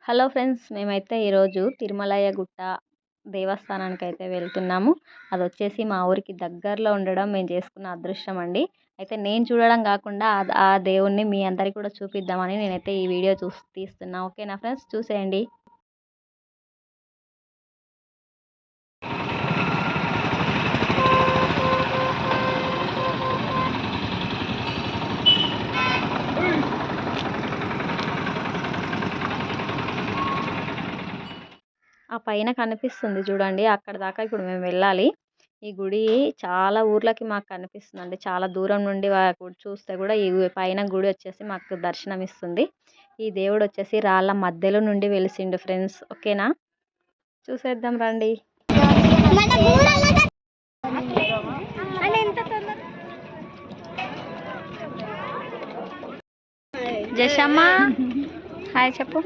Hello friends, మేమైతే ఈరోజు తిరుమలయ్య గుట్ట దేవస్థానానికైతే వెళ్తున్నాము. అదొచ్చేసి మా ఊరికి దగ్గరలో ఉండడం మేము చేసుకున్న అదృష్టం అండి. అయితే నేను చూడడం కాకుండా ఆ దేవుడిని మీ అందరికి కూడా చూపిద్దామని నేనైతే ఈ వీడియో తీస్తున్నా. ఓకేనా ఫ్రెండ్స్, చూసేయండి. ఆ పైన కనిపిస్తుంది చూడండి, అక్కడ దాకా ఇప్పుడు మేము వెళ్ళాలి. ఈ గుడి చాలా ఊర్లకి మాకు కనిపిస్తుందండి. చాలా దూరం నుండి చూస్తే కూడా ఈ పైన గుడి వచ్చేసి మాకు దర్శనం ఇస్తుంది. ఈ దేవుడు వచ్చేసి రాళ్ళ మధ్యలో నుండి వెలిసిండు ఫ్రెండ్స్. ఓకేనా, చూసేద్దాం రండి. జషమ్మ హాయ్ చెప్పు.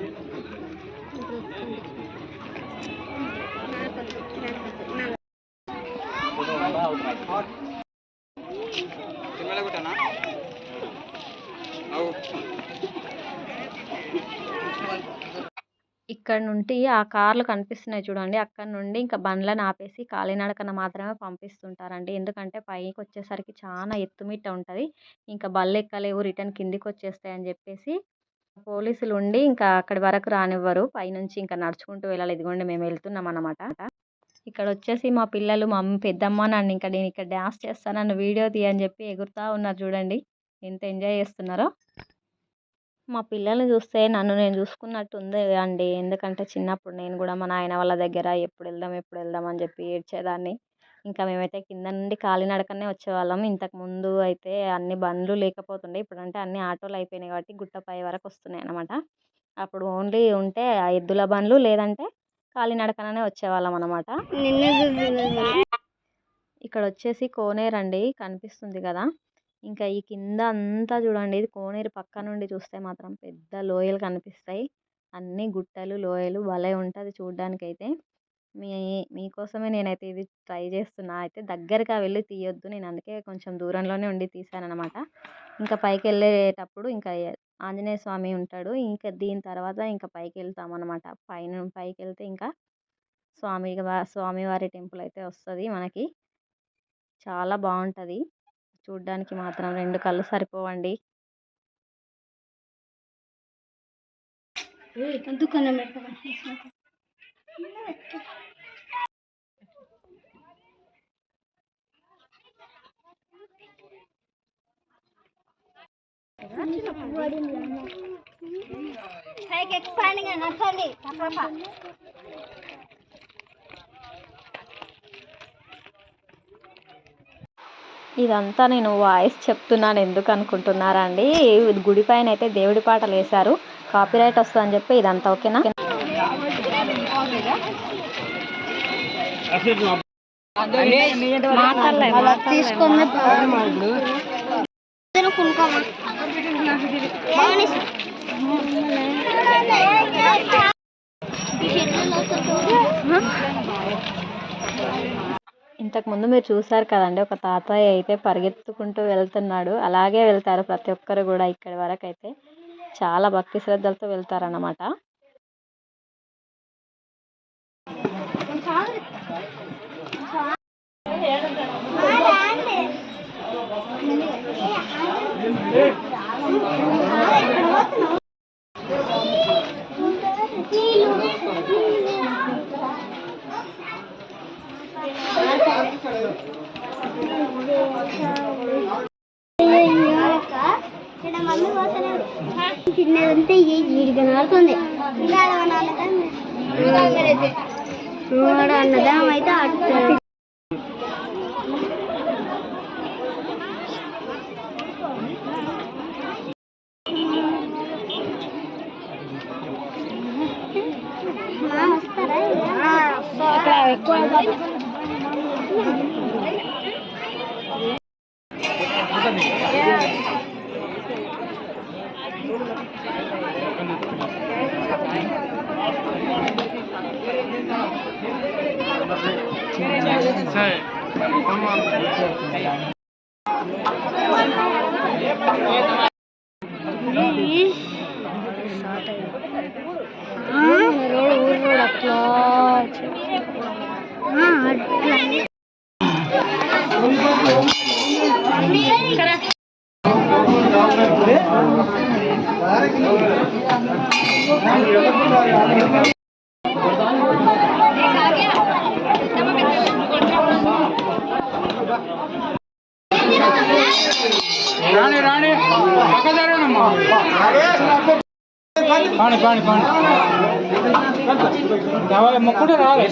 ఇక్కడ నుండి ఆ కార్లు కనిపిస్తున్నాయి చూడండి, అక్కడ నుండి ఇంకా బండ్లను ఆపేసి కాలినడకన మాత్రమే పంపిస్తుంటారండి. ఎందుకంటే పైకి వచ్చేసరికి చాలా ఎత్తుమిట్ట ఉంటుంది, ఇంకా బళ్ళు ఎక్కలేవు, రిటర్న్ కిందికి వచ్చేస్తాయి అని చెప్పేసి పోలీసులు ఉండి ఇంకా అక్కడి వరకు రానివ్వరు. పైనుంచి ఇంకా నడుచుకుంటూ వెళ్ళాలి. ఇదిగోండి మేము వెళ్తున్నాం అన్నమాట. ఇక్కడ వచ్చేసి మా పిల్లలు మా పెద్దమ్మ నన్ను నేను ఇక్కడ డ్యాన్స్ చేస్తాను, నన్ను వీడియో తీయని చెప్పి ఎగురుతా ఉన్నారు చూడండి, ఎంత ఎంజాయ్ చేస్తున్నారో. మా పిల్లల్ని చూస్తే నన్ను నేను చూసుకున్నట్టు ఉంది అండి. ఎందుకంటే చిన్నప్పుడు నేను కూడా మా నాయన వాళ్ళ దగ్గర ఎప్పుడు వెళ్దాం అని చెప్పి ఏడ్చేదాన్ని. ఇంకా మేమైతే కింద నుండి కాలినడకనే వచ్చేవాళ్ళం. ఇంతకు ముందు అయితే అన్ని బండ్లు లేకపోతుండే, ఇప్పుడంటే అన్ని ఆటోలు అయిపోయినాయి కాబట్టి గుట్ట పై వరకు వస్తున్నాయి అన్నమాట. అప్పుడు ఓన్లీ ఉంటే ఆ ఎద్దుల బండ్లు, లేదంటే కాలినడకననే వచ్చేవాళ్ళం అన్నమాట. ఇక్కడ వచ్చేసి కోనేరు అండి, కనిపిస్తుంది కదా. ఇంకా ఈ కింద అంతా చూడండి, ఇది కోనేరు పక్క నుండి చూస్తే మాత్రం పెద్ద లోయలు కనిపిస్తాయి. అన్ని గుట్టలు లోయలు భలే ఉంటుంది చూడ్డానికైతే. మీకోసమే నేనైతే ఇది ట్రై చేస్తున్నా. అయితే దగ్గరగా వెళ్ళి తీయొద్దు, నేను అందుకే కొంచెం దూరంలోనే ఉండి తీసానమాట. ఇంకా పైకి వెళ్ళేటప్పుడు ఇంకా ఆంజనేయ స్వామి ఉంటాడు. ఇంకా దీని తర్వాత ఇంకా పైకి వెళ్తామన్నమాట. పైకి వెళ్తే ఇంకా స్వామివారి టెంపుల్ అయితే వస్తుంది మనకి. చాలా బాగుంటుంది చూడ్డానికి మాత్రం, 2 కళ్ళు సరిపోవండి. ఇదంతా నేను వాయిస్ చెప్తున్నాను ఎందుకు అనుకుంటున్నారా అండి. గుడి పైన అయితే దేవుడి పాటలు వేశారు, కాపీరైట్ వస్తుందని చెప్పి ఇదంతా. ఓకేనా, ఇంతకుముందు మీరు చూసారు కదండి, ఒక తాతయ్య అయితే పరిగెత్తుకుంటూ వెళ్తున్నాడు. అలాగే వెళ్తారు ప్రతి ఒక్కరు కూడా. ఇక్కడి వరకు అయితే చాలా భక్తి శ్రద్ధలతో వెళ్తారన్నమాట. చిన్నదంటే ఈడిగా నాడుతుంది అన్నదానం అయితే అట్లా రాణి రాణి పక్కదారేనమ్మా పాని పాని పాని రావాలి మొక్కటే రావాలి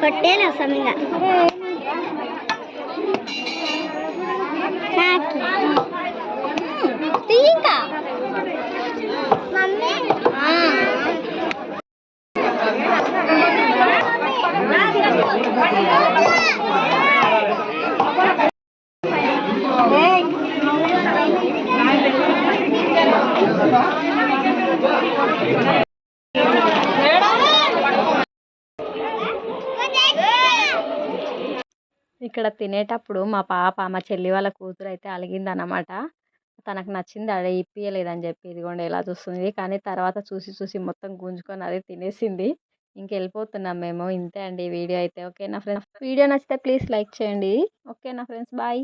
కొట్టేనా సమయంగా ఇంకా మమ్మీ ఇక్కడ తినేటప్పుడు మా పాప మా చెల్లి వాళ్ళ కూతురు అయితే అలిగిందనమాట. తనకు నచ్చింది అదే ఇప్పియలేదని చెప్పి ఇదిగోండి ఎలా చూస్తుంది. కానీ తర్వాత చూసి చూసి మొత్తం గుంజుకొని అదే తినేసింది. ఇంకెళ్ళిపోతున్నాం మేము. ఇంతే అండి ఈ వీడియో అయితే. ఓకేనా ఫ్రెండ్స్, వీడియో నచ్చితే ప్లీజ్ లైక్ చేయండి. ఓకేనా ఫ్రెండ్స్, బాయ్.